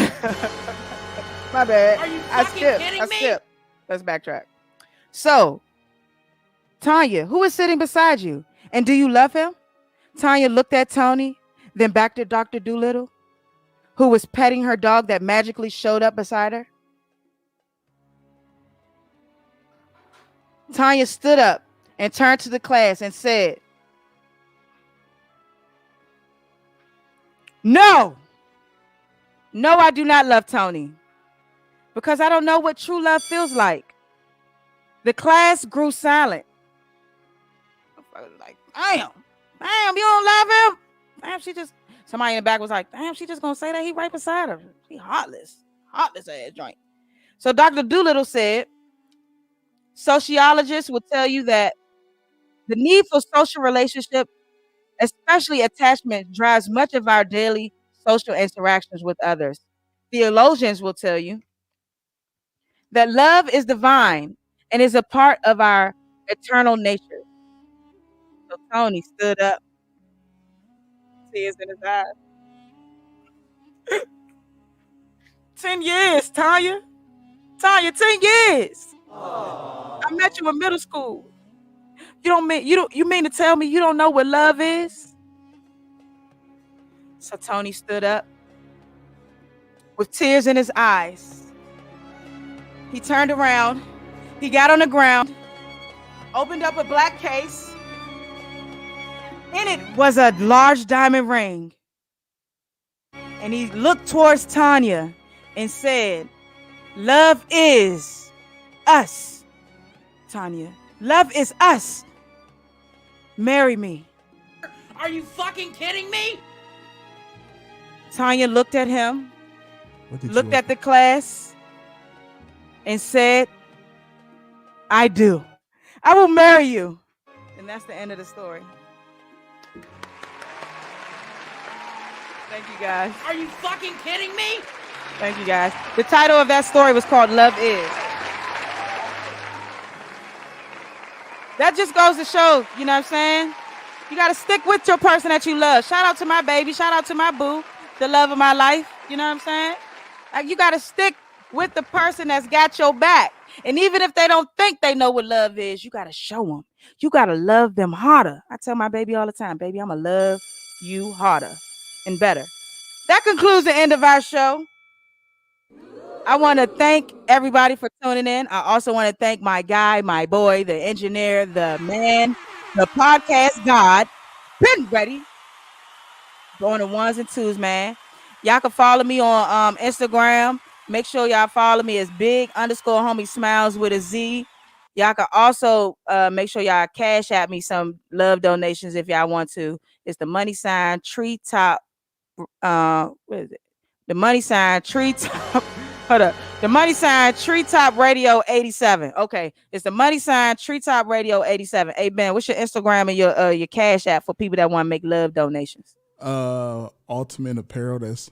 bad. Are you I fucking skipped. kidding I me? skipped. Let's backtrack. So, Tanya, who is sitting beside you? And do you love him? Tanya looked at Tony, then back to Dr. Doolittle, who was petting her dog that magically showed up beside her. Tanya stood up and turned to the class and said, No, I do not love Tony because I don't know what true love feels like. The class grew silent. Like, damn, you don't love him? Damn, somebody in the back was like, damn, she just gonna say that he right beside her. He heartless ass joint. So Dr. Doolittle said, sociologists will tell you that the need for social relationship, especially attachment, drives much of our daily social interactions with others. Theologians will tell you that love is divine and is a part of our eternal nature. So Tony stood up, tears in his eyes. 10 years, Tanya. 10 years. I met you in middle school. You mean to tell me you don't know what love is? So Tony stood up with tears in his eyes. He turned around, he got on the ground, opened up a black case. In it was a large diamond ring. And he looked towards Tanya and said, love is us, Tanya. Love is us. Marry me. Are you fucking kidding me? Tanya looked at him, looked at the class, and said, I do. I will marry you. And that's the end of the story. Thank you, guys. Are you fucking kidding me? Thank you, guys. The title of that story was called Love Is. That just goes to show, you know what I'm saying? You got to stick with your person that you love. Shout out to my baby. Shout out to my boo, the love of my life. You know what I'm saying? Like, you got to stick with the person that's got your back. And even if they don't think they know what love is, you got to show them. You got to love them harder. I tell my baby all the time, baby, I'm going to love you harder and better. That concludes the end of our show. I want to thank everybody for tuning in. I also want to thank my guy, my boy, the engineer, the man, the podcast god, Ben Ready. Going to ones and twos, man. Y'all can follow me on Instagram. Make sure y'all follow me as big_homie smiles with a Z. Y'all can also make sure y'all cash at me some love donations if y'all want to. It's the money sign treetop. What is it? The money sign treetop. Hold up. The money sign Treetop Radio 87. Okay. It's the money sign Treetop Radio 87. Hey, Ben, what's your Instagram and your cash app for people that want to make love donations? Ultimate Apparel. That's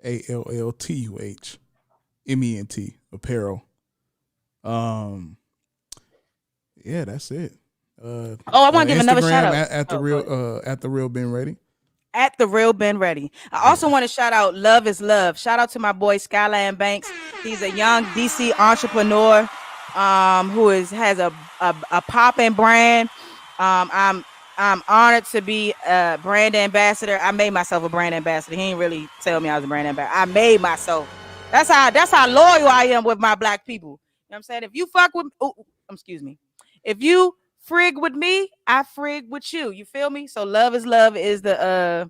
ALLTUHMENT Apparel. Yeah, that's it. I want to give another shout out at the real Ben Ready. At the real Ben Ready. I also want to shout out Love is Love. Shout out to my boy Skyland Banks. He's a young DC entrepreneur who has a poppin' brand. I'm honored to be a brand ambassador. I made myself a brand ambassador. He didn't really tell me I was a brand ambassador. I made myself. That's how loyal I am with my black people. You know what I'm saying? If you fuck with if you frig with me, I frig with you. You feel me? So Love is Love is the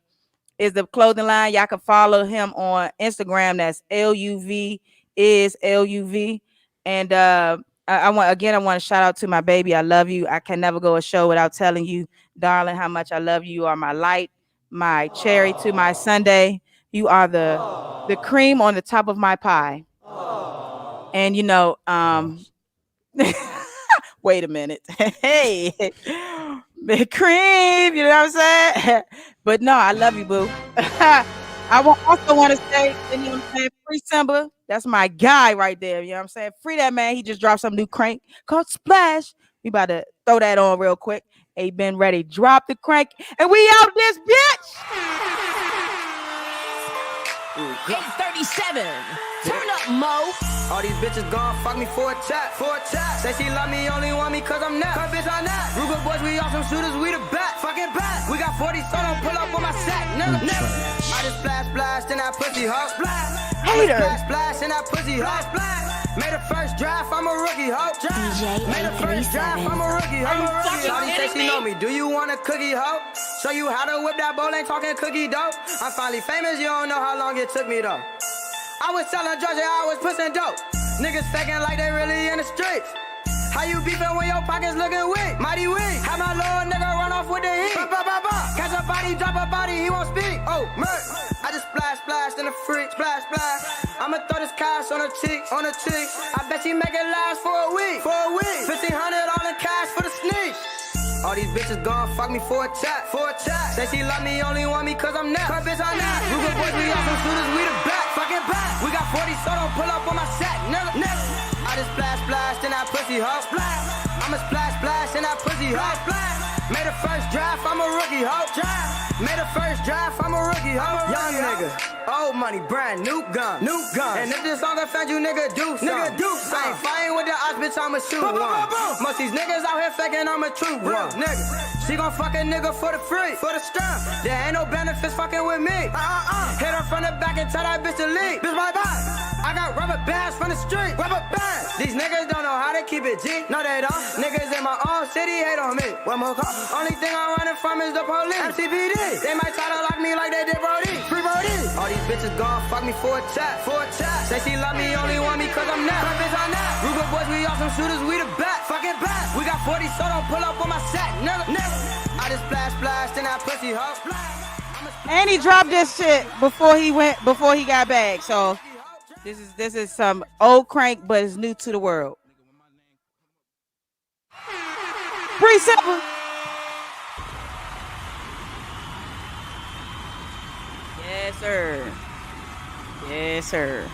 clothing line. Y'all can follow him on Instagram. That's LUV is LUV. And I want to shout out to my baby. I love you. I can never go a show without telling you, darling, how much I love you. You are my light, my cherry to my sundae. You are the cream on the top of my pie. And you know, wait a minute. Hey, the cream, you know what I'm saying? But no, I love you, boo. I also want to say, you know what I'm saying, free Simba. That's my guy right there. You know what I'm saying? Free that man. He just dropped some new crank called Splash. We about to throw that on real quick. Hey, Ben Ready. Drop the crank. And we out this bitch. 837. Turn up, Mo. All these bitches gon' fuck me for a chat. Say she love me, only want me cause I'm not. Cause bitch, I'm not. Ruger boys, we awesome shooters, we the bat. Fucking bat. We got 40, so don't pull up on my sack. Never. I just splash in that pussy, ho. Hater. Splash in that pussy, ho. Made the first draft, I'm a rookie, ho. Made the first draft, I'm a rookie, ho. Shawty say she know me, do you want a cookie, ho? Show you how to whip that bowl, ain't talking cookie dough. I'm finally famous, you don't know how long it took me though. I was selling drugs, yeah, I was pushing dope. Niggas faking like they really in the streets. How you beefing when your pockets looking weak? Mighty weak. Have my little nigga run off with the heat. Catch a body, drop a body, he won't speak. Oh, murk. I just splash in the freak. Splash. I'ma throw this cash on her cheeks. I bet she make it last for a week. $1,500 all in cash for the sneak. All these bitches gon' fuck me for a chat. Say she love me, only want me cause I'm not. Cause bitch, I'm not. Ruger boys, we awesome shooters, we the back. Fucking back. We got 40, so don't pull up on my sack. Never. I just splash in that pussy, ho. I'ma splash in that pussy, ho. Made the first draft, I'm a rookie, ho. Made the first draft, I'm a rookie, ho. Young nigga, old money, brand new gun. And if this song offend you, nigga, do something. I ain't fighting with the odds, bitch, I'ma shoot one. Most these niggas out here faking, I'm a true one. Nigga, she gon' fuck a nigga for the free, for the stump. There ain't no benefits fucking with me. Hit her from the back and tell that bitch to leave. Bitch, bye. I got rubber bands from the street. Rubber bands. These niggas don't know how to keep it G. No, they don't. Niggas in my own city hate on me. One more call. Only thing I'm running from is the police. MCPD. They might try to lock me like they did Brody. Free Brody. All these bitches gon' fuck me for a chat. Say she love me, only want me cause I'm not. Cause bitch, I'm not. Ruger boys, we awesome shooters, we the bat. Fucking bat. We got 40, so don't pull up on my sack. Never. I just splash in that pussy, ho. And he dropped this shit before he got back. So this is some old crank, but it's new to the world. Free Silver. Yes, sir.